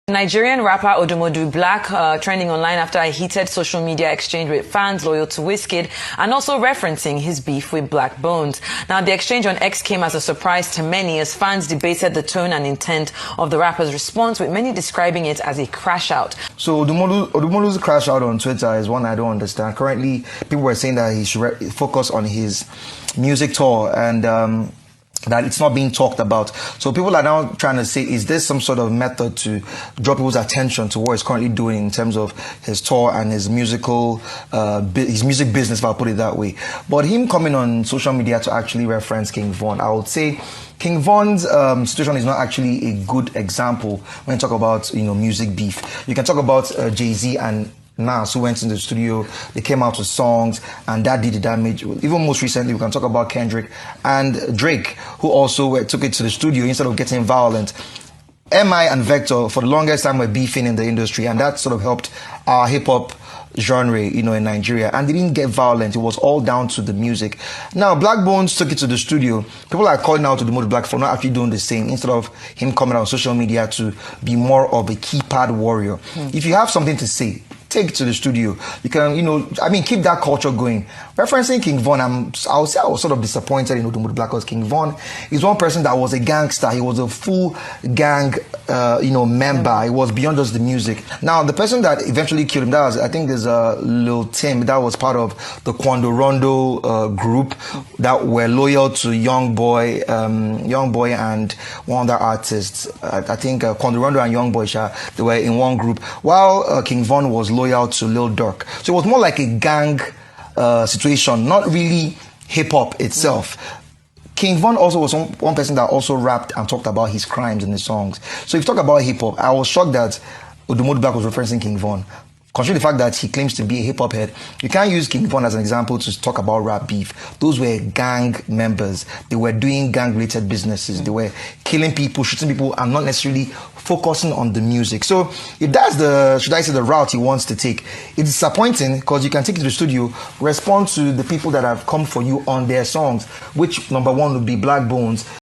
Nigerian rapper Odumodublvck trending online after a heated social media exchange with fans loyal to Wizkid and also referencing his beef with Blaqbonez. Now, the exchange on X came as a surprise to many as fans debated the tone and intent of the rapper's response, with many describing it as a crash out. So Odumodu's crash out on Twitter is one I don't understand. Currently, people were saying that he should focus on his music tour and that it's not being talked about. So people are now trying to say, is there some sort of method to draw people's attention to what he's currently doing in terms of his tour and his music business, if I'll put it that way. But him coming on social media to actually reference King Von, I would say King Von's situation is not actually a good example when you talk about, music beef. You can talk about Jay-Z and Nas, who went in the studio, they came out with songs, and that did the damage. Even most recently, we can talk about Kendrick and Drake, who also took it to the studio instead of getting violent. MI and Vector, for the longest time, were beefing in the industry, and that sort of helped our hip-hop genre, in Nigeria. And they didn't get violent. It was all down to the music. Now, Blaqbonez took it to the studio. People are calling out to Odumodublvck for not actually doing the same, instead of him coming out on social media to be more of a keypad warrior. If you have something to say, take it to the studio. You can, keep that culture going. Referencing King Von, I would say I was sort of disappointed in Odumodublvck because King Von is one person that was a gangster. He was a full gang, member. It was beyond just the music. Now, the person that eventually killed him, I think there's Lil Tim, that was part of the Quando Rondo group that were loyal to Young Boy and one other artist. I think Quando Rondo and Young Boy, they were in one group, while King Von was loyal to Lil Durk. So it was more like a gang situation, not really hip-hop itself. King Von also was one person that also rapped and talked about his crimes in his songs. So if you talk about hip-hop, I was shocked that Odumodublvck was referencing King Von. Considering the fact that he claims to be a hip-hop head, you can't use King Von as an example to talk about rap beef. Those were gang members. They were doing gang-related businesses. They were killing people, shooting people, and not necessarily focusing on the music. So if that's the route he wants to take, it's disappointing because you can take it to the studio, respond to the people that have come for you on their songs, which number one would be Blaqbonez.